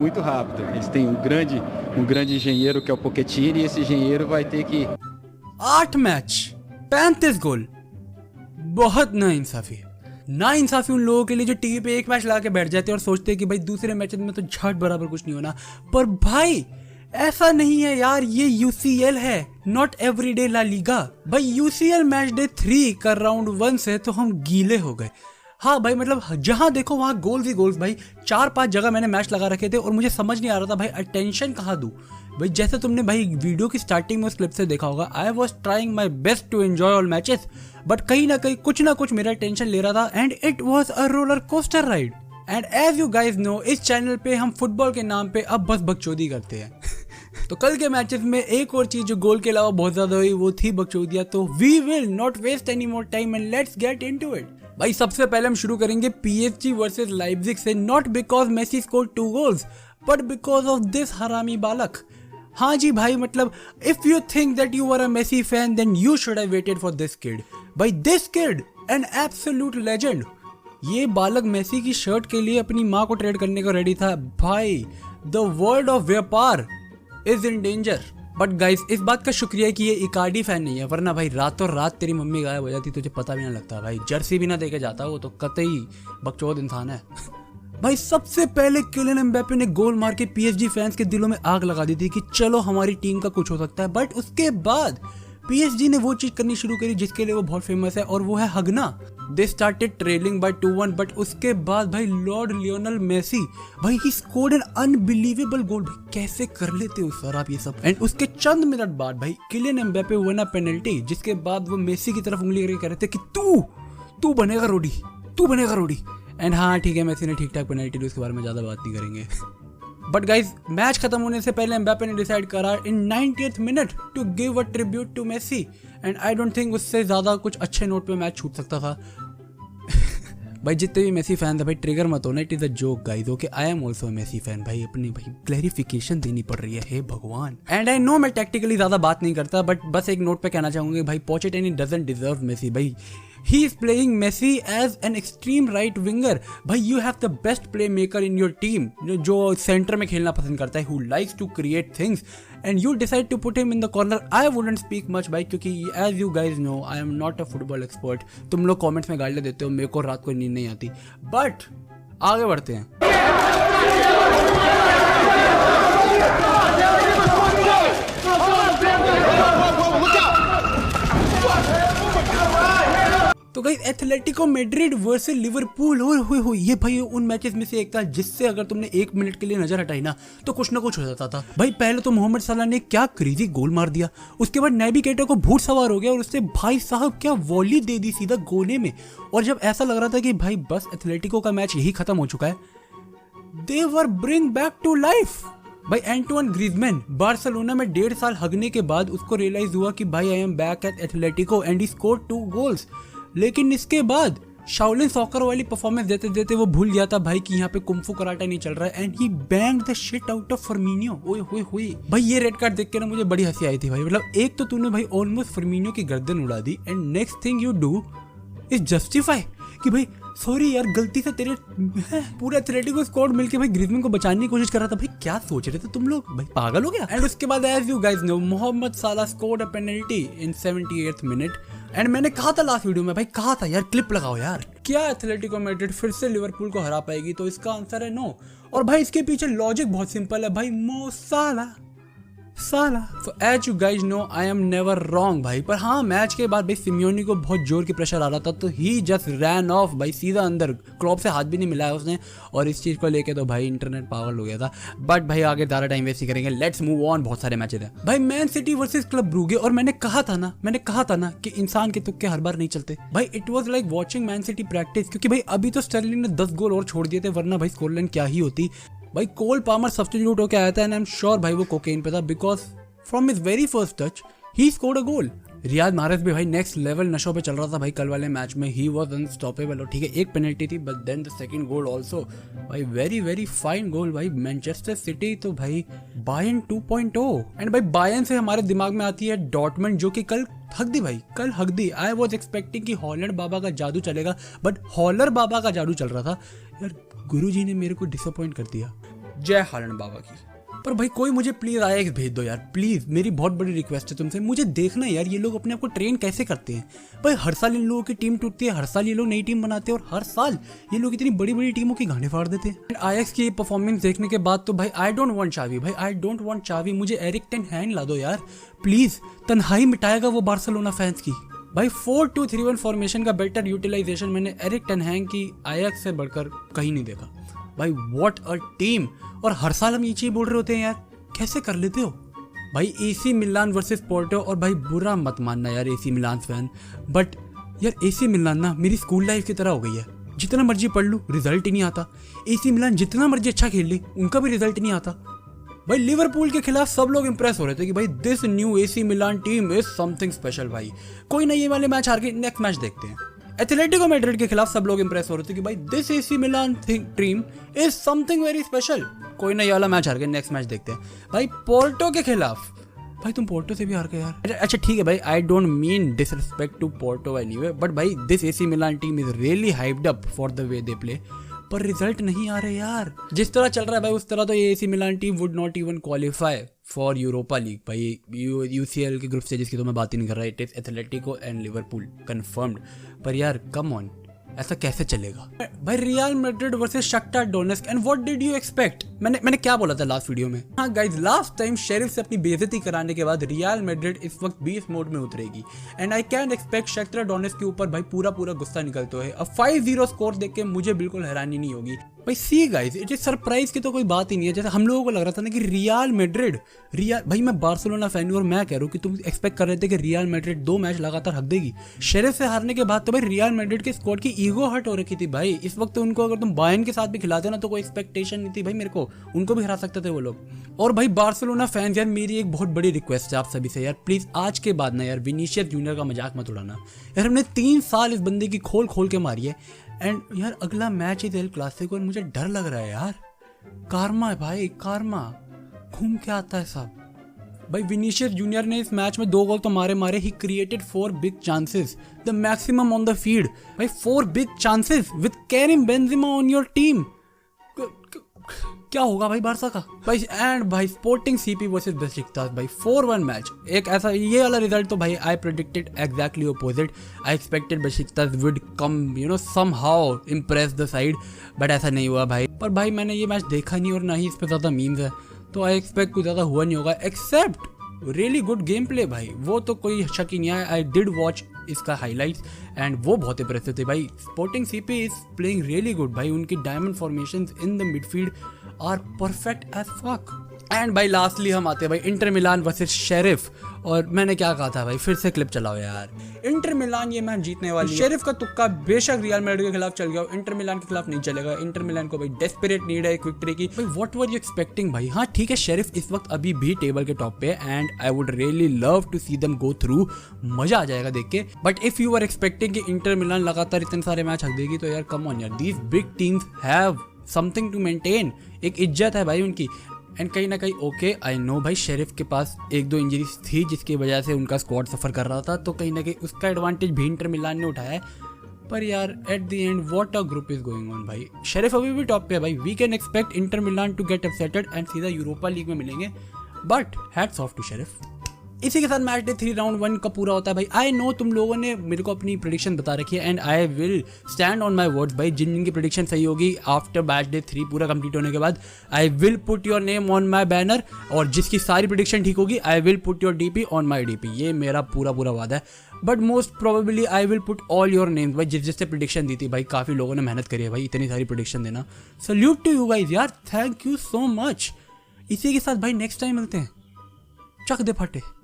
muito rápido. Eles têm um grande engenheiro que é o Pochettino e esse engenheiro vai ter que 8 match 35 गोल। बहुत नाइंसाफी उन लोगों के लिए जो टीवी पे एक मैच ला के बैठ जाते हैं और सोचते हैं कि भाई दूसरे मैच में तो झट बराबर कुछ नहीं होना। पर भाई ऐसा नहीं है यार, ये यूसीएल है, नॉट एवरीडे ला लीगा। भाई यूसीएल मैच डे 3 का राउंड 1 से तो हम गीले हो गए। हाँ भाई, मतलब जहां देखो वहां गोल्स ही गोल्स। भाई 4-5 जगह मैंने मैच लगा रखे थे और मुझे समझ नहीं आ रहा था भाई अटेंशन कहाँ दूं। भाई जैसे तुमने भाई वीडियो की स्टार्टिंग में उस क्लिप से देखा होगा, I was trying my best to enjoy all matches, but कहीं ना कुछ मेरा अटेंशन ले रहा था and it was a roller coaster ride. And as you guys know, इस चैनल पे हम फुटबॉल के नाम पे अब बस बकचोदी करते हैं। तो कल के मैचेस में एक और चीज जो गोल के अलावा बहुत ज्यादा हुई वो थी बकचोदियां। तो we will not waste any more time and let's get into it. भाई सबसे पहले हम शुरू करेंगे पीएसजी वर्सेस लाइप्जिग से, not because Messi scored 2 goals but because of this हरामी बालक। हाँ जी भाई, मतलब if you think that you are a Messi fan then you should have waited for this kid. भाई this kid an absolute legend. ये बालक Messi की शर्ट के लिए अपनी माँ को ट्रेड करने को रेडी था। भाई द वर्ल्ड ऑफ व्यापार is in danger. But guys इस बात का शुक्रिया कि ये इकार्डी फैन नहीं है, वरना भाई रातों रात तेरी मम्मी गायब हो जाती, तुझे पता भी ना लगता। भाई जर्सी भी ना देके जाता, वो तो कतई बकचोद इंसान है। भाई सबसे पहले किलियन एम्बाप्पे ने गोल मार के पीएसजी फैंस के दिलों में आग लगा दी थी कि चलो हमारी टीम का कुछ हो सकता है। बट उसके बाद पीएसजी ने वो चीज करनी शुरू करी जिसके लिए वो बहुत फेमस है, और वो है हगना। They started trailing by 2-1, but उसके बाद भाई लॉर्ड लियोनेल मेसी, भाई he scored an unbelievable goal. भाई कैसे कर लेते हो सर आप ये सब। एंड उसके चंद मिनट बाद भाई Kylian Mbappe won a penalty, जिसके बाद वो मेसी की तरफ उंगली करके कह रहे थे कि तू बनेगा रोडी। एंड हाँ ठीक है, मेसी ने ठीक ठाक पेनल्टी ली, उसके बारे में ज्यादा बात नहीं करेंगे। बट गाइज मैच खत्म होने से पहले एम्बाप्पे ने डिसाइड करा in 90th minute to give a tribute to Messi, and I don't think उससे ज्यादा कुछ अच्छे नोट पे मैच छूट सकता था। भाई जितने भी मेसी फैन थे भाई ट्रिगर मत होना, it is a joke guys, okay I am also Messi fan. भाई अपनी भाई क्लैरिफिकेशन देनी पड़ रही है, हे भगवान। एंड आई नो मैं टैक्टिकली ज्यादा बात नहीं करता, बट बस एक नोट पे कहना चाहूंगा भाई पोचेटिनो डजंट डिजर्व मेसी। भाई he is playing Messi as an extreme right winger. भाई you have the best playmaker in your team जो सेंटर में खेलना पसंद करता है, who likes to create things, and you decide to put him in the corner. I wouldn't speak much भाई, क्योंकि as you guys know I am not a football expert. तुम लोग कमेंट्स में गालियां देते हो, मेरे को रात को नींद नहीं आती। बट आगे बढ़ते हैं। तो guys Atletico Madrid versus Liverpool, हो ये भाई उन मैचेस में से एक था जिससे अगर तुमने 1 मिनट के लिए नजर हटाई ना तो कुछ ना कुछ हो जाता था। भाई पहले तो मोहम्मद सलाह ने क्या क्रेजी गोल मार दिया, उसके बाद नेबी केटा को भूत सवार हो गया और उससे भाई साहब क्या वॉली दे दी सीधा गोले में। और जब ऐसा लग रहा था कि भाई बस एथलेटिको का मैच यही खत्म हो चुका है, दे वर ब्रिंग बैक टू लाइफ। भाई एंटोन ग्रीजमैन बार्सिलोना में 1.5 साल हगने के बाद उसको रियलाइज हुआ कि भाई I am back at Atletico and he scored 2 goals. लेकिन इसके बाद शाओलिन सॉकर वाली परफॉर्मेंस देते देते वो भूल गया था भाई कि यहाँ पे कुंफू कराटा नहीं चल रहा है, and he banged the shit out of Firmino. ओए होए होए भाई ये रेड कार्ड देख के ना मुझे बड़ी हंसी आई थी भाई। मतलब एक तो तूने भाई ऑलमोस्ट फर्मिनियो की गर्दन उड़ा दी, and next thing you do is justify कि भाई सॉरी यार गलती से तेरे पूरे एथलेटिको स्क्वाड मिलके भाई ग्रीजमैन को बचाने की कोशिश कर रहा था। भाई क्या सोच रहे थे तुम लोग, भाई पागल हो गया। एंड उसके बाद as you guys know Mohamed Salah scored a penalty in 78th minute, and मैंने कहा था लास्ट वीडियो में, भाई कहा था यार क्लिप लगाओ यार, क्या एथलेटिको मैड्रिड फिर से लिवरपूल को हरा पाएगी? तो इसका आंसर है नो। और भाई इसके पीछे लॉजिक बहुत सिंपल है भाई, मो साला। So as you guys know I am never wrong भाई। पर हाँ मैच के बाद भाई सिमियोनी को बहुत जोर की प्रेशर आ रहा था, तो ही जस्ट रैन ऑफ भाई सीधा अंदर, क्लॉप से हाथ भी नहीं मिलाया उसने, और इस चीज को लेके तो भाई इंटरनेट पागल हो गया था। बट भाई आगे ज़्यादा टाइम वेस्ट नहीं करेंगे, लेट्स मूव ऑन। बहुत सारे मैचेस हैं भाई, मैन सिटी वर्सेस क्लब ब्रूगे, और मैंने कहा था ना कि इंसान के तुक्के हर बार नहीं चलते भाई। It was like watching man city practice, क्योंकि भाई अभी तो स्टर्लिंग ने 10 गोल और छोड़ दिए थे, वरना भाई स्कोरलाइन क्या ही होती। भाई कोल पामर सब्स्टिट्यूट होकर आया था, एंड आई एम श्योर भाई वो कोकेन पे था, because from his very first touch he scored a goal. Riyad Mahrez भी भाई नेक्स्ट लेवल नशों पे चल रहा था भाई कल वाले मैच में, ही वाज अनस्टॉपेबल। और ठीक है एक पेनल्टी थी, but then the second goal also भाई वेरी वेरी फाइन गोल भाई। मैनचेस्टर सिटी तो भाई बायर्न 2.0, एंड भाई बायर्न से हमारे दिमाग में आती है डॉर्टमंड, जो कि कल हक दी। आई वाज एक्सपेक्टिंग कि हॉलैंड बाबा का जादू चलेगा, बट हॉलर बाबा का जादू चल रहा था यार। गुरुजी ने मेरे को डिसअपॉइंट कर दिया। जय हालन बाबा की। पर भाई कोई मुझे प्लीज आईएक्स भेज दो यार, प्लीज, मेरी बहुत बड़ी रिक्वेस्ट है तुमसे। मुझे देखना है यार ये लोग अपने आप को ट्रेन कैसे करते हैं भाई। हर साल इन लोगों की टीम टूटती है, हर साल ये लोग नई टीम बनाते हैं और हर साल ये लोग इतनी बड़ी बड़ी टीमों की गांडें फाड़ देते हैं। आईएक्स की परफॉर्मेंस देखने के बाद तो भाई आई डोंट वांट चावी, भाई आई डोंट वांट चावी, मुझे एरिक टेन हैग ला दो यार प्लीज। तन्हाई मिटाएगा वो बार्सिलोना फैंस की। भाई 4-2-3-1 फॉर्मेशन का बेटर यूटिलाइजेशन मैंने एरिक टेन हैग की आईएक्स से बढ़कर कहीं नहीं देखा भाई। What a team. और हर साल हम ये चीज बोल रहे होते हैं यार, कैसे कर लेते हो भाई। एसी मिलान वर्सेस पोर्टो, और भाई बुरा मत मानना यार एसी मिलान फैन, बट यार एसी मिलान ना मेरी स्कूल लाइफ की तरह हो गई है। जितना मर्जी पढ़ लूँ रिजल्ट ही नहीं आता। एसी मिलान जितना मर्जी अच्छा खेल ले उनका भी रिजल्ट नहीं आता भाई। लिवरपूल के खिलाफ सब लोग इंप्रेस हो रहे थे कि भाई this new AC Milan team is something special. भाई कोई ना ये वाले मैच हार के नेक्स्ट मैच देखते हैं। एथलेटिको मैड्रिड के खिलाफ सब लोग इंप्रेस हो रहे थे कि भाई this AC Milan team is something very special. कोई ना ये वाला मैच हार के नेक्स्ट मैच देखते हैं। भाई पोर्टो के खिलाफ, भाई तुम पोर्टो से भी हार गए यार। अच्छा ठीक है भाई, I don't mean disrespect to Porto anyway, but भाई this AC Milan team is really hyped up for the way they play, पर रिजल्ट नहीं आ रहे यार। जिस तरह चल रहा है भाई उस तरह तो ये AC Milan team would not even qualify for Europa League भाई। यूसीएल के ग्रुप स्टेजेस की तो मैं बात ही नहीं कर रहा। It is Atletico and Liverpool confirmed. पर यार कम ऑन, ऐसा कैसे चलेगा भाई। Real Madrid versus Shakhtar Donetsk, and what did you expect. मैंने क्या बोला था लास्ट वीडियो में। हाँ गाइज, लास्ट टाइम शेरिफ से अपनी बेइज्जती कराने के बाद रियल मैड्रिड इस वक्त बीस्ट मोड में उतरेगी, and I can expect Shakhtar Donetsk के ऊपर भाई पूरा गुस्सा निकलते हुए। अब 5-0 स्कोर देख के मुझे बिल्कुल हैरानी नहीं होगी भाई। See guys, it is surprise की तो कोई बात ही नहीं है। जैसे हम लोगों को लग रहा था ना कि रियल मैड्रिड भाई, मैं बार्सिलोना फैन हूं और मैं कह रहा हूँ कि तुम एक्सपेक्ट कर रहे थे कि रियल मैड्रिड 2 मैच लगातार हक देगी। शेरिफ से हारने के बाद तो भाई रियल मैड्रिड के स्क्वाड की ईगो हर्ट हो रखी थी भाई। इस वक्त उनको अगर तुम बायर्न के साथ भी खिलाते ना तो कोई एक्सपेक्टेशन नहीं थी भाई मेरे को, उनको भी हरा सकते थे वो लोग। और भाई बार्सिलोना फैंस यार, मेरी एक बहुत बड़ी रिक्वेस्ट है आप सभी से यार, प्लीज आज के बाद ना यार विनीशियस जूनियर का मजाक मत उड़ाना यार। हमने 3 साल इस बंदे की खोल के मारी है, एंड यार अगला मैच है एल क्लासिको और मुझे डर लग रहा है यार। कारमा है भाई, कारमा घूम के आता है सब भाई। विनीशियस जूनियर ने इस मैच में 2 गोल तो मारे। He created 4 big chances, the maximum on the field भाई। 4 big chances with Karim Benzema on your team. क्या होगा भाई बारसा का भाई। एंड भाई स्पोर्टिंग सीपी वर्सेस बेशिकतास भाई 4-1 मैच। एक ऐसा ये वाला रिजल्ट तो भाई I predicted exactly opposite. I expected Besiktas would come somehow impress the side, but ऐसा नहीं हुआ भाई। पर भाई मैंने ये मैच देखा नहीं और ना ही इस पे ज़्यादा मीम्स है, तो आई एक्सपेक्ट कुछ ज़्यादा हुआ नहीं होगा, except really good game play भाई। वो तो कोई शक ही नहीं है। आई डिड वॉच इसका हाईलाइट्स एंड वो बहुत इंप्रेसिव थे भाई। Sporting CP is playing really good भाई। उनकी diamond formations in the midfield are perfect as fuck. And भाई लास्टली हम आते हैं भाई इंटर मिलान वर्सेस शेरिफ, और मैंने क्या कहा था भाई, फिर से क्लिप चलाओ यार। इंटर मिलान ये मैच जीतने वाली है। शेरिफ का तुक्का बेशक रियल मैड्रिड के खिलाफ चल गया, इंटर मिलान के खिलाफ नहीं चलेगा। इंटर मिलान को भाई डेस्परेट नीड है एक विक्ट्री की भाई। व्हाट वर यू एक्सपेक्टिंग भाई। हाँ ठीक है, शेरिफ इस वक्त अभी भी टेबल के टॉप पे है, and I would really love to see them go through, मजा आ जाएगा देख के। But if you are expecting कि इंटर मिलान लगातार इतने सारे मैच हक देगी, तो यार कम ऑन यार, these big teams have something to maintain. एक इज्जत है भाई उनकी। एंड कहीं ना कहीं ओके आई नो भाई, शेरिफ के पास 1-2 इंजरीज थी जिसकी वजह से उनका स्क्वाड सफर कर रहा था, तो कहीं ना कहीं उसका एडवांटेज भी इंटर मिलान ने उठाया है। पर यार at the end what a group is going on भाई। शेरिफ अभी भी टॉप पे है भाई। We can expect Inter Milan to get upsetted and सीधा यूरोपा लीग में मिलेंगे, but hats off to Sheriff. इसी के साथ मैच डे 3 राउंड 1 का पूरा होता है भाई। आई नो तुम लोगों ने मेरे को अपनी प्रेडिक्शन बता रखी है, and I will stand on my words भाई। जिन की प्रेडिक्शन सही होगी आफ्टर मैच डे 3 पूरा कंप्लीट होने के बाद, I will put your name on my banner, और जिसकी सारी प्रेडिक्शन ठीक होगी I will put your DP on my DP. ये मेरा पूरा वादा है। But most probably I will put all your names भाई। जिससे प्रेडिक्शन दी थी भाई, काफ़ी लोगों ने मेहनत करी है भाई इतनी सारी प्रेडिक्शन देना। सल्यूट टू यू गाइज यार, थैंक यू सो मच। इसी के साथ भाई नेक्स्ट टाइम मिलते हैं। चक दे फटे।